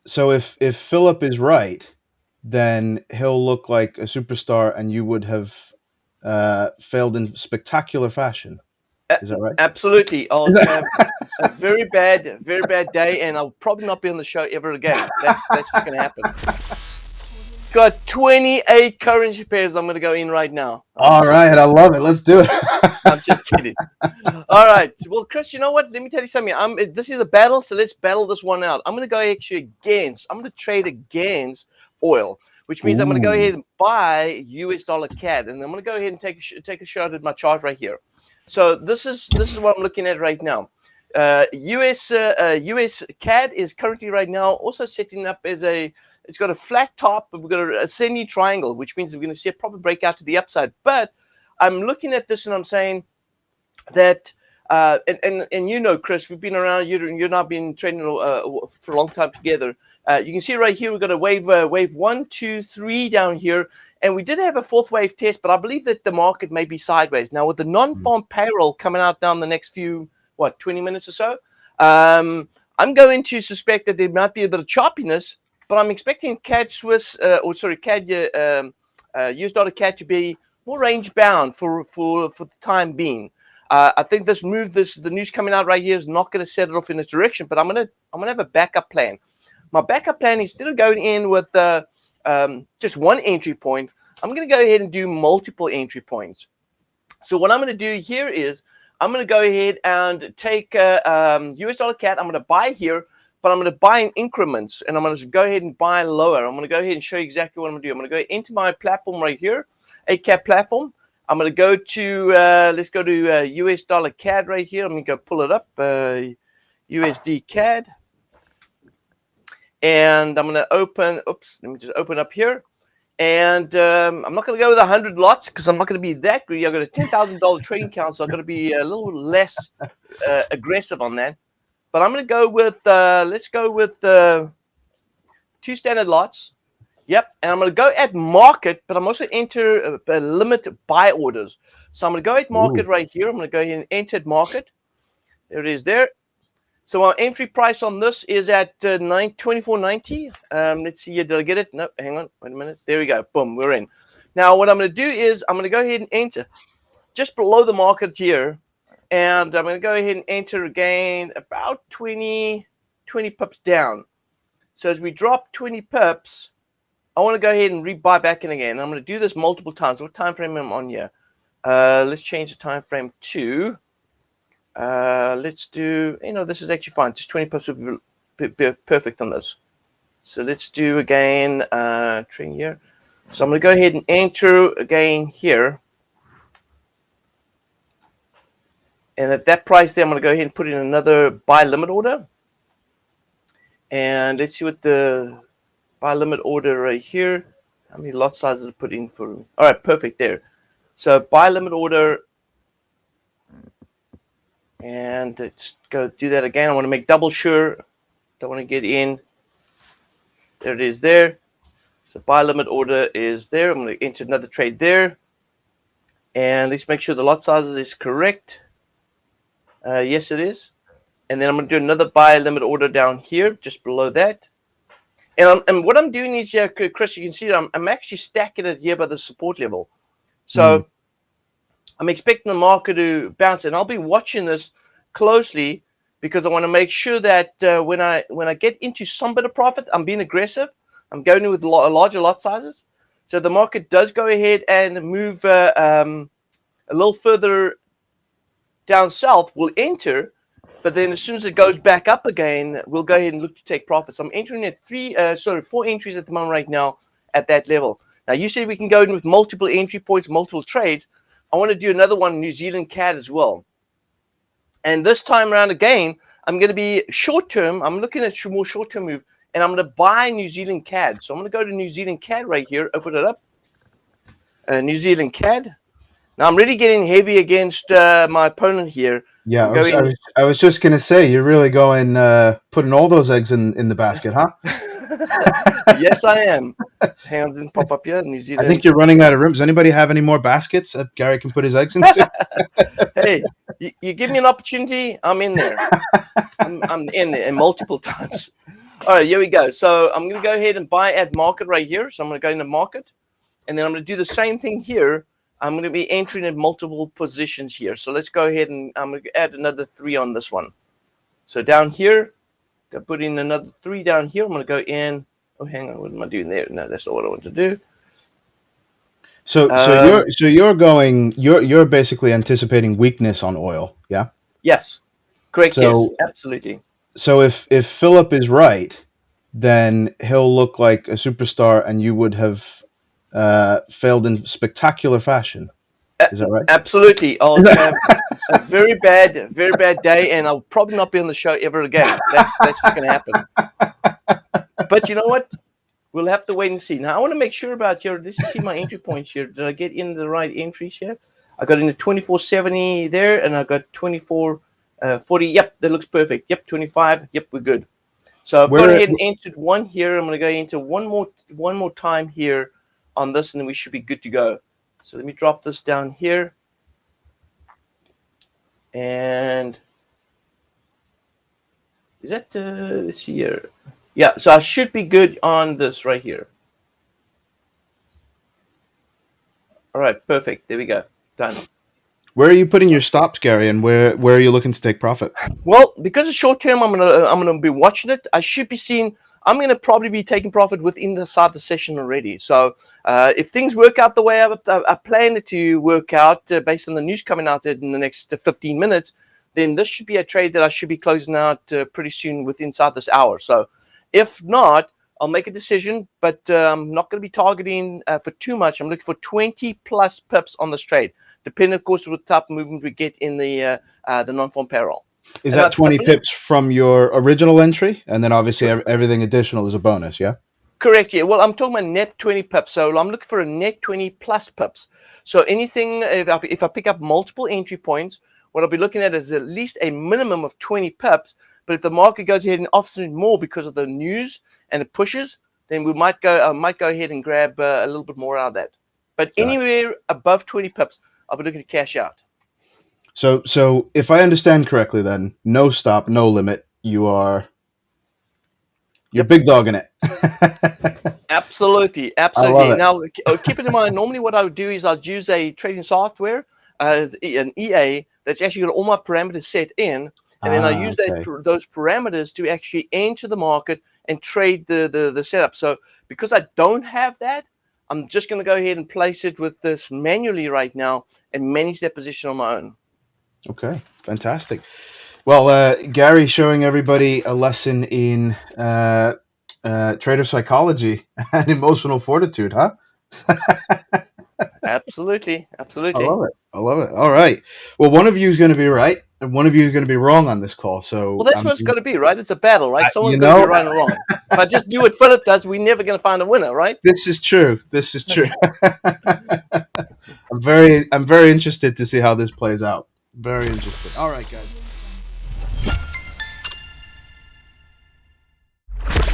So if Phillip is right, then he'll look like a superstar, and you would have failed in spectacular fashion. Is that right? Absolutely. I'll have a very bad day, and I'll probably not be on the show ever again. That's what's going to happen. Got 28 currency pairs I'm going to go in right now. All right, I love it. Let's do it. I'm just kidding. All right. Well, Chris, you know what? Let me tell you something. This is a battle, so let's battle this one out. I'm going to go actually against. I'm going to trade against oil, which means I'm going to go ahead and buy US dollar CAD, and I'm going to go ahead and take a shot at my chart right here. So this is what I'm looking at right now. US CAD is currently right now also setting up as it's got a flat top, but we've got a ascending triangle, which means we're going to see a proper breakout to the upside. But I'm looking at this and I'm saying that, and you know, Chris, we've been around. You've not been trading for a long time together. You can see right here we've got a wave 1, 2, 3 down here, and we did have a fourth wave test, but I believe that the market may be sideways now with the non-farm payroll coming out down the next few 20 minutes or so. I'm going to suspect that there might be a bit of choppiness, but I'm expecting CAD US dollar CAD to be more range bound for the time being. I think the news coming out right here is not going to set it off in a direction, but I'm gonna have a backup plan. My backup plan, instead of going in with just one entry point, I'm going to go ahead and do multiple entry points. So what I'm going to do here is I'm going to go ahead and take US dollar CAD. I'm going to buy here, but I'm going to buy in increments, and I'm going to go ahead and buy lower. I'm going to go ahead and show you exactly what I'm going to do. I'm going to go into my platform right here, ACAD platform. I'm going to go to, let's go to US dollar CAD right here. I'm going to go pull it up, USDCAD. And I'm going to open, let me just open up here. And I'm not going to go with 100 lots because I'm not going to be that greedy. I've got a $10,000 trading count, so I've got to be a little less aggressive on that. But I'm going to go with, let's go with 2 standard lots. Yep, and I'm going to go at market, but I'm also enter limit buy orders. So I'm going to go at market right here. I'm going to go ahead and enter at market. There it is there. So our entry price on this is at $24.90. Let's see here. Did I get it? No, hang on. Wait a minute. There we go. Boom, we're in. Now what I'm going to do is I'm going to go ahead and enter just below the market here. And I'm going to go ahead and enter again about 20 pips down. So as we drop 20 pips, I want to go ahead and rebuy back in again. I'm going to do this multiple times. What time frame am I on here? Let's change the time frame to, let's do, this is actually fine. Just 20 pips would be perfect on this. So let's do again, trade here. So I'm going to go ahead and enter again here. And at that price there, I'm going to go ahead and put in another buy limit order. And let's see what the buy limit order right here. How many lot sizes I put in for? All right, perfect there. So buy limit order. And let's go do that again. I want to make double sure. Don't want to get in. There it is there. So buy limit order is there. I'm going to enter another trade there. And let's make sure the lot sizes is correct. Yes, it is. And then I'm going to do another buy limit order down here, just below that. And what I'm doing is, Chris, you can see that I'm actually stacking it here by the support level. So I'm expecting the market to bounce, and I'll be watching this closely because I want to make sure that when I get into some bit of profit, I'm being aggressive. I'm going in with larger lot sizes. So the market does go ahead and move a little further down south. We'll enter. But then as soon as it goes back up again, we'll go ahead and look to take profits. I'm entering at 4 entries at the moment right now at that level. Now, you said we can go in with multiple entry points, multiple trades. I want to do another one, New Zealand CAD as well. And this time around again, I'm going to be short-term. I'm looking at more short-term move, and I'm going to buy New Zealand CAD. So I'm going to go to New Zealand CAD right here, open it up. New Zealand CAD. Now, I'm really getting heavy against my opponent here. Yeah, I was just going to say, you're really going, putting all those eggs in the basket, huh? Yes, I am. Hang on, didn't pop up yet. New Zealand. I think you're running out of room. Does anybody have any more baskets that Gary can put his eggs into? Hey, you give me an opportunity, I'm in there. I'm in there multiple times. All right, here we go. So I'm going to go ahead and buy at market right here. So I'm going to go into market, and then I'm going to do the same thing here. I'm going to be entering in multiple positions here. So let's go ahead and I'm going to add another 3 on this one. So down here, I put in another 3 down here. I'm going to go in. Oh, hang on. What am I doing there? No, that's not what I want to do. So you're basically anticipating weakness on oil, yeah? Yes. Correct. Yes. So Absolutely. so if Phillip is right, then he'll look like a superstar, and you would have failed in spectacular fashion. Is that right? Absolutely. I'll have a very bad day, and I'll probably not be on the show ever again. That's what's going to happen. But you know what? We'll have to wait and see. Now, I want to make sure about here. Let's see my entry points here. Did I get in the right entries here? I got in the 2470 there, and I got 2440. Yep, that looks perfect. Yep, 25. Yep, we're good. So I've gone ahead and entered 1 here. I'm going to go into one more time here on this, and then we should be good to go. So let me drop this down here. And is that, let's see here. Yeah, so I should be good on this right here. All right, perfect. There we go. Done. Where are you putting your stops, Gary, and where are you looking to take profit? Well, because it's short term, I'm gonna be watching it. I should be seeing. I'm gonna probably be taking profit within the start of the session already. So if things work out the way I plan it to work out, based on the news coming out in the next 15 minutes, then this should be a trade that I should be closing out pretty soon inside this hour. So if not, I'll make a decision, but I'm not going to be targeting for too much. I'm looking for 20 plus pips on this trade, depending, of course, on the type of movement we get in the non-farm payroll. Is that 20 pips from your original entry? And then obviously everything additional is a bonus, yeah? Correct, yeah. Well, I'm talking about net 20 pips. So I'm looking for a net 20 plus pips. So anything, if I pick up multiple entry points, what I'll be looking at is at least a minimum of 20 pips. But if the market goes ahead and offers it more because of the news and it pushes, then we might go ahead and grab a little bit more out of that. But anywhere above 20 pips, I'll be looking to cash out. So if I understand correctly, then no stop, no limit. You're big dogging it. Absolutely. Now, keep it in mind. Normally, what I would do is I'd use a trading software, an EA that's actually got all my parameters set in, and then I use those parameters to actually enter the market and trade the setup. So because I don't have that, I'm just going to go ahead and place it with this manually right now and manage that position on my own. Okay, fantastic. Well, Gary showing everybody a lesson in trader psychology and emotional fortitude, huh? Absolutely. I love it. All right. Well, one of you is going to be right, and one of you is going to be wrong on this call. So, well, that's what it's going to be, right? It's a battle, right? Someone's going to be right and wrong. If I just do what Phillip does, we're never going to find a winner, right? This is true. I'm very interested to see how this plays out. Very interested. All right, guys.